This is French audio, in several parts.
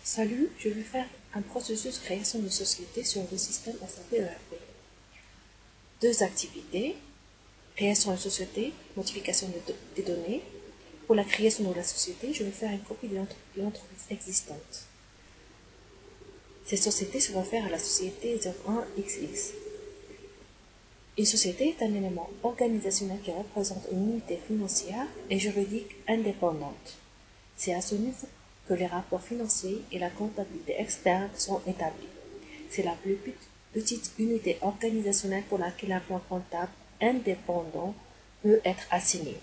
Salut, je vais faire un processus création de société sur le système SAP ERP. Deux activités, création de société, modification des données. Pour la création de la société, je vais faire une copie de l'entreprise existante. Ces sociétés se réfèrent à la société 01XX. Une société est un élément organisationnel qui représente une unité financière et juridique indépendante. C'est à ce niveau que les rapports financiers et la comptabilité externe sont établis. C'est la plus petite unité organisationnelle pour laquelle un plan comptable indépendant peut être assigné.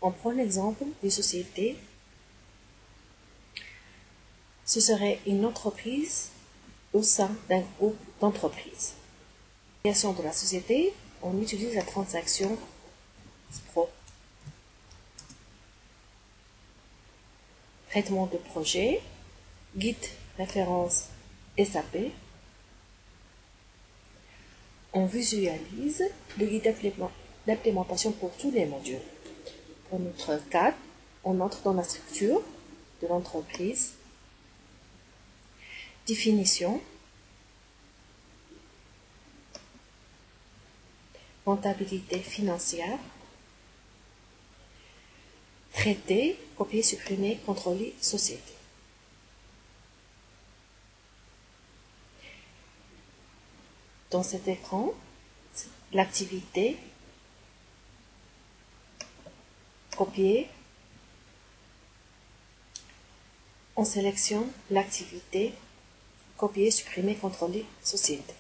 On prend l'exemple d'une société. Ce serait une entreprise au sein d'un groupe d'entreprises. Pour la création de la société, on utilise la transaction SPRO. Traitement de projet, guide référence SAP. On visualise le guide d'implémentation pour tous les modules. Pour notre cas, on entre dans la structure de l'entreprise. Définition. Comptabilité financière. Traiter, copier, supprimer, contrôler, société. Dans cet écran, l'activité, copier, on sélectionne l'activité, copier, supprimer, contrôler, société.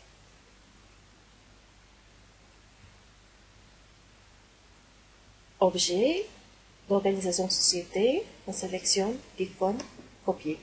Objet, d'organisation société, on sélectionne l'icône, copier.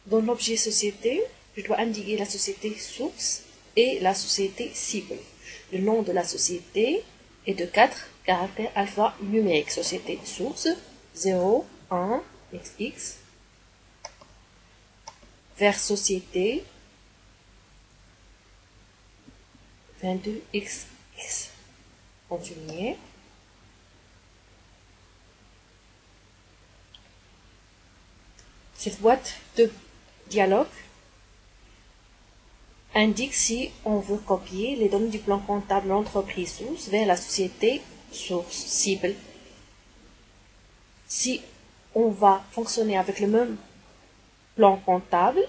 Dans l'objet société, je dois indiquer la société source et la société cible. Le nom de la société est de 4 caractères alphanumériques. Société source 0, 1, XX. Vers société 22XX. Continuer. Cette boîte de dialogue indique si on veut copier les données du plan comptable de l'entreprise source vers la société source cible. Si on va fonctionner avec le même plan comptable,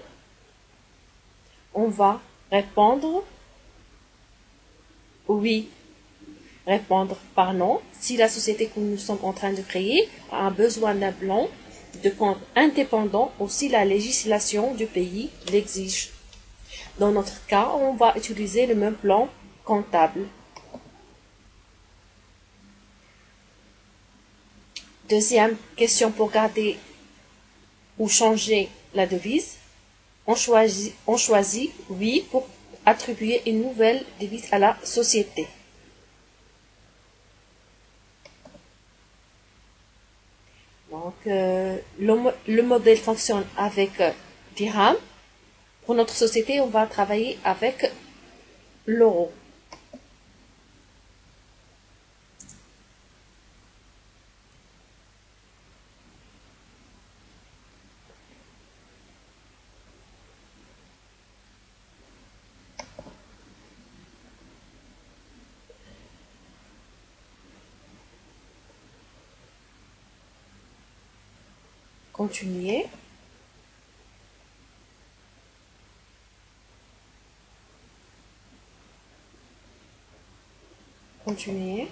on va répondre oui, répondre par non si la société que nous sommes en train de créer a besoin d'un plan de compte indépendant ou si la législation du pays l'exige. Dans notre cas, on va utiliser le même plan comptable. Deuxième question pour garder ou changer la devise. On choisit oui pour attribuer une nouvelle devise à la société. Donc, le modèle fonctionne avec dirham. Pour notre société, on va travailler avec l'euro. Continuer. Continuer.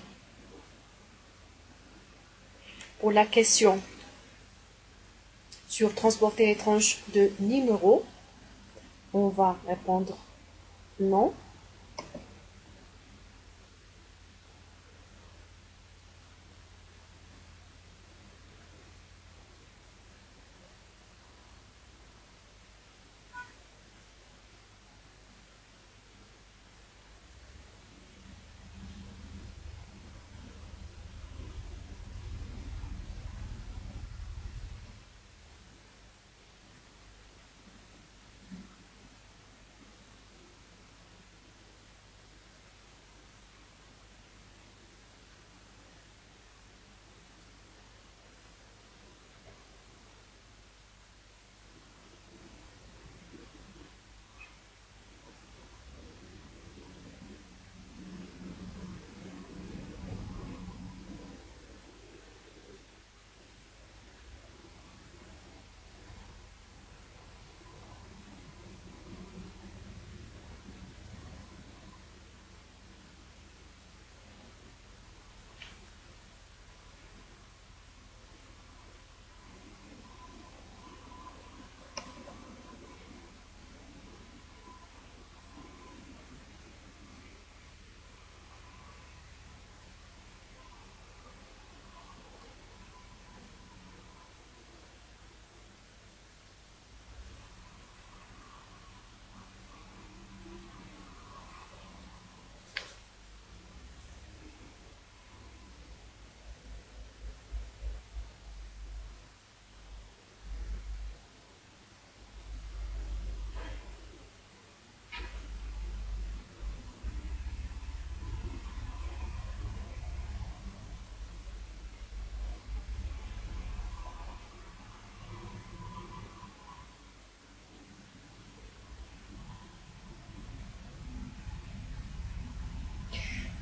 Pour la question sur transporter les tranches de numéros, on va répondre non.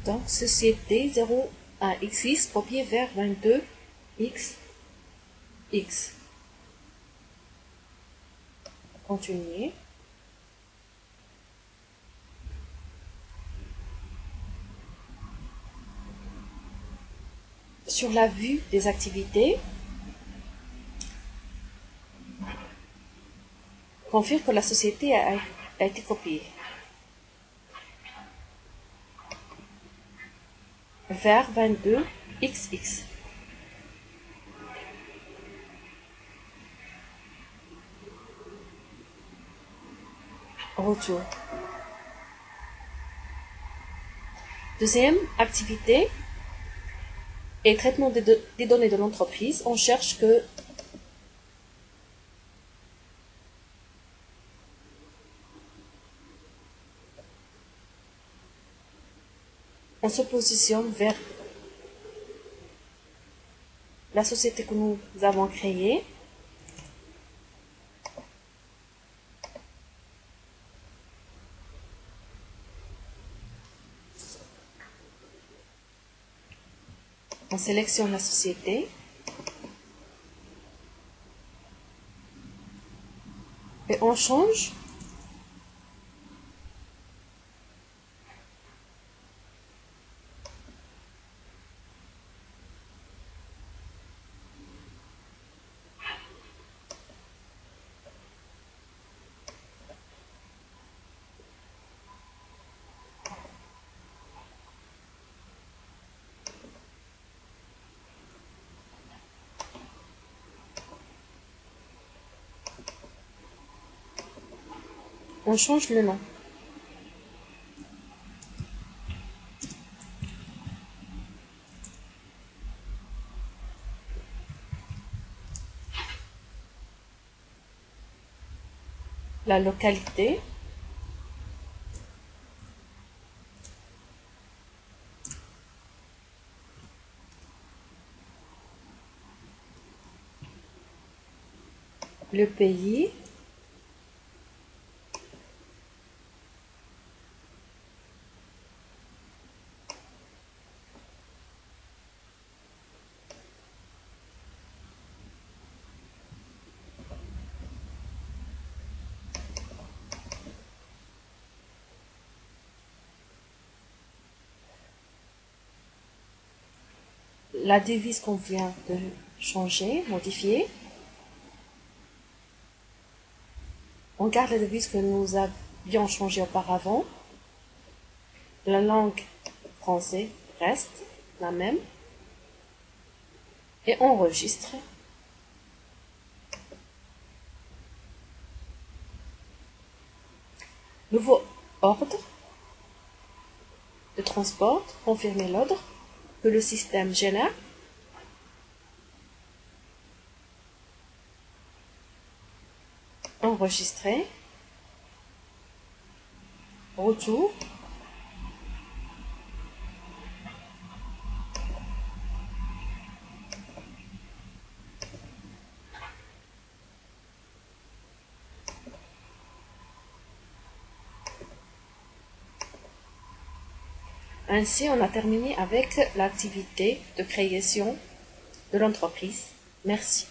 Donc, société 01XX copié vers 22XX. Continuer. Sur la vue des activités, confirme que la société a été copiée vers 22XX. Retour. Deuxième activité et traitement des données de l'entreprise. On cherche que on se positionne vers la société que nous avons créée. On sélectionne la société. Et on change le nom. La localité. Le pays. La devise qu'on vient de changer, modifier. On garde la devise que nous avions changée auparavant. La langue française reste la même. Et enregistre. Nouveau ordre de transport. Confirmer l'ordre que le système génère. Enregistrer. Retour. Ainsi, on a terminé avec l'activité de création de l'entreprise. Merci.